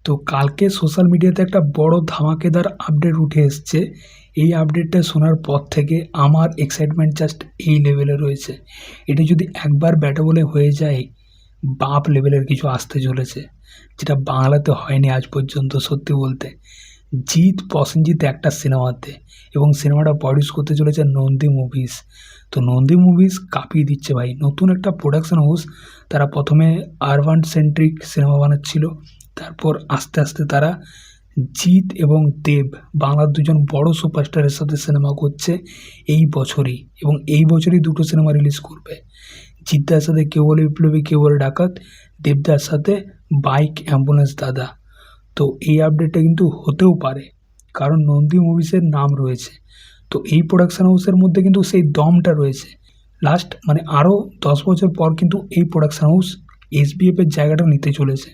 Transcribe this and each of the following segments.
তো কালকে সোশ্যাল মিডিয়াতে একটা বড় ধামাকেদার আপডেট উঠে এসছে। এই আপডেটটা শোনার পর থেকে আমার এক্সাইটমেন্ট জাস্ট এই লেভেলে রয়েছে। এটা যদি একবার ব্যাটা বলে হয়ে যায়, বাপ লেভেলের কিছু আসতে চলেছে, যেটা বাংলাতে হয়নি আজ পর্যন্ত। সত্যি বলতে, জিৎ প্রসেনজিৎ একটা সিনেমাতে, এবং সিনেমাটা প্রডিউস করতে চলেছে নন্দী মুভিজ। তো নন্দী মুভিজ কাঁপিয়ে দিচ্ছে ভাই। নতুন একটা প্রোডাকশন হাউস। তারা প্রথমে আরবান সেন্ট্রিক সিনেমা বানাচ্ছিল, তারপর আস্তে আস্তে তারা জিৎ এবং দেব, বাংলার দুজন বড় সুপারস্টারের সাথে সিনেমা করছে এই বছরই, এবং এই বছরই দুটো সিনেমা রিলিজ করবে। জিৎদার সাথে কেউ বলে বিপ্লবী, কেউ বলে ডাকাত, দেবদার সাথে বাইক অ্যাম্বুলেন্স দাদা। তো এই আপডেটটা কিন্তু হতেও পারে, কারণ নন্দী মুভিসের নাম রয়েছে। তো এই প্রোডাকশন হাউসের মধ্যে কিন্তু সেই দমটা রয়েছে। লাস্ট আরও 10 বছর পর কিন্তু এই প্রোডাকশন হাউস এসবিএফের জায়গাটা নিতে চলেছে।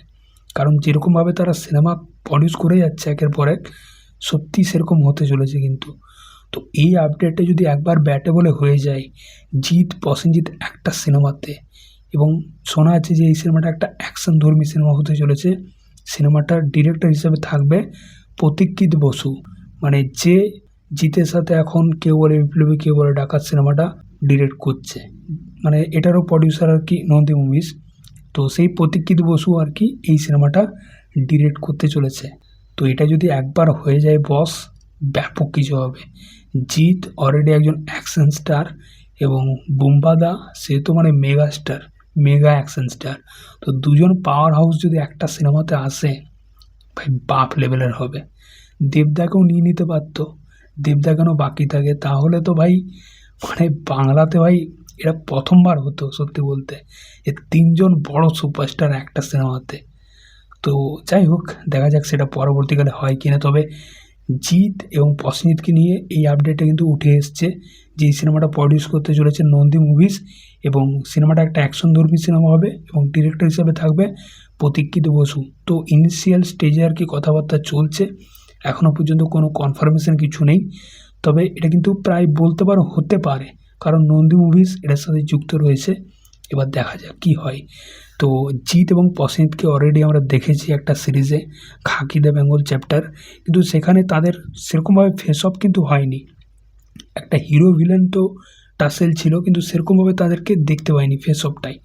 কারণ যেরকমভাবে তারা সিনেমা প্রডিউস করে যাচ্ছে একের পর এক, সত্যি সেরকম হতে চলেছে কিন্তু। তো এই আপডেটটা যদি একবার ব্যাটে বলে হয়ে যায়, জিৎ প্রসেনজিৎ একটা সিনেমাতে, এবং শোনা আছে যে এই সিনেমাটা একটা অ্যাকশন ধর্মী সিনেমা হতে চলেছে। সিনেমাটার ডিরেক্টর হিসেবে থাকবে প্রতীক্ষিত বসু, যে জিতের সাথে এখন কেউ বলে বিপ্লবী, কেউ বলে ডাকাত সিনেমাটা ডিরেক্ট করছে। এটারও প্রডিউসার নন্দী মুভিস। তো সেই প্রতীক্ষিত বসু এই সিনেমাটা ডিরেক্ট করতে চলেছে। তো এটা যদি একবার হয়ে যায় বস, ব্যাপক কিছু হবে। জিৎ অলরেডি একজন অ্যাকশন স্টার, এবং বুম্বাদা সে তো mega star, mega action star. তো দুজন পাওয়ার হাউস যদি একটা সিনেমাতে আসে, ভাই বাপ লেভেলের হবে। দেবদাকেও নিয়ে নিতে পারতো, দেবদা কেন বাকি থাকে? তাহলে তো ভাই বাংলাতে ভাই এটা প্রথমবার হতো সত্যি বলতে, এ তিনজন বড় সুপারস্টার একটা সিনেমাতে। তো যাই হোক, দেখা যাক সেটা পরবর্তীকালে হয় কিনা। তবে জিৎ এবং প্রসেনজিৎকে নিয়ে এই আপডেটটা কিন্তু উঠে এসছে যে এই সিনেমাটা প্রডিউস করতে চলেছে নন্দী মুভিস, এবং সিনেমাটা একটা অ্যাকশন ধর্মী সিনেমা হবে, এবং ডিরেক্টর হিসেবে থাকবে প্রতীক্ষিত বসু। তো ইনিশিয়াল স্টেজে কথাবার্তা চলছে, এখনও পর্যন্ত কোনো কনফার্মেশন কিছু নেই। তবে এটা কিন্তু প্রায় বলতে পারো হতে পারে, কারণ নন্দী মুভিস এটার সাথে যুক্ত রয়েছে। এবার দেখা যাক কী হয়। তো জিৎ এবং প্রসেনজিৎকে অলরেডি আমরা দেখেছি একটা সিরিজে, খাকি দ্য বেঙ্গল চ্যাপ্টার, কিন্তু সেখানে তাদের সেরকমভাবে ফেস অফ কিন্তু হয়নি। একটা হিরো ভিলেন তো টাসেল ছিল, কিন্তু সেরকমভাবে তাদেরকে দেখতে পাইনি ফেস অফটাই।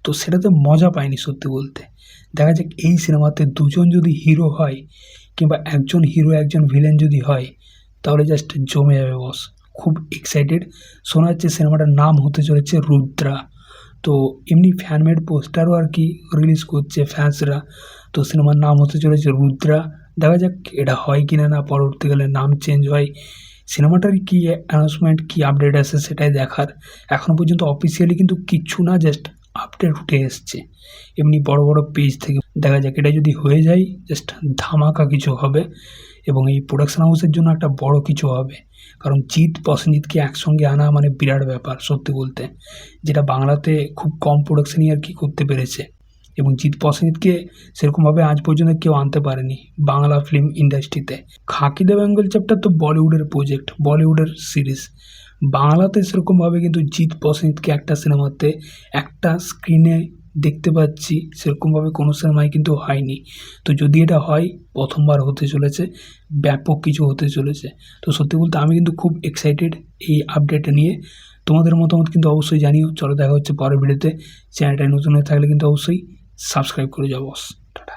তো সেটাতে মজা পাইনি সত্যি বলতে। দেখা যাক এই সিনেমাতে দুজন যদি হিরো হয়, কিংবা একজন হিরো একজন ভিলেন যদি হয়, তাহলে জাস্ট জমে যাবে বস। খুব এক্সাইটেড। শোনা যাচ্ছে সিনেমাটার নাম হতে চলেছে রুদ্রা। তো এমনি ফ্যানমেড পোস্টারও রিলিজ করছে ফ্যান্সরা। তো সিনেমার নাম হতে চলেছে রুদ্রা। দেখা যাক এটা হয় কি না, পরবর্তীকালে নাম চেঞ্জ হয়। সিনেমাটার কী অ্যানাউন্সমেন্ট, কী আপডেট আসে সেটাই দেখার। এখনও পর্যন্ত অফিসিয়ালি কিন্তু কিচ্ছু না, জাস্ট আপডেট উঠে এসছে এমনি বড় বড় পেজ থেকে। দেখা যাক এটা যদি হয়ে যায়, জাস্ট ধামাকা কিছু হবে, এবং এই প্রোডাকশন হাউসের জন্য একটা বড় কিছু হবে। কারণ জিৎ প্রসেনজিৎকে একসঙ্গে আনা বিরাট ব্যাপার সত্যি বলতে, যেটা বাংলাতে খুব কম প্রোডাকশনই করতে পেরেছে। এবং জিৎ প্রসেনজিৎকে সেরকমভাবে আজ পর্যন্ত কেউ আনতে পারেনি বাংলা ফিল্ম ইন্ডাস্ট্রিতে। খাকি দ্য বেঙ্গল চ্যাপ্টার তো বলিউডের প্রজেক্ট, বলিউডের সিরিজ। বাংলাতে সেরকমভাবে কিন্তু জিৎ প্রসেনজিৎকে একটা সিনেমাতে একটা স্ক্রিনে দেখতে পাচ্ছি, সেরকমভাবে কোনো সিনেমায় কিন্তু হয়নি। তো যদি এটা হয়, প্রথমবার হতে চলেছে, ব্যাপক কিছু হতে চলেছে। তো সত্যি বলতে আমি কিন্তু খুব এক্সাইটেড এই আপডেটটা নিয়ে। তোমাদের মতামত কিন্তু অবশ্যই জানিও। চলো দেখা হচ্ছে পরের ভিডিওতে। চ্যানেলটায় নতুন হয়ে থাকলে কিন্তু অবশ্যই সাবস্ক্রাইব করে যাও বস। টাটা।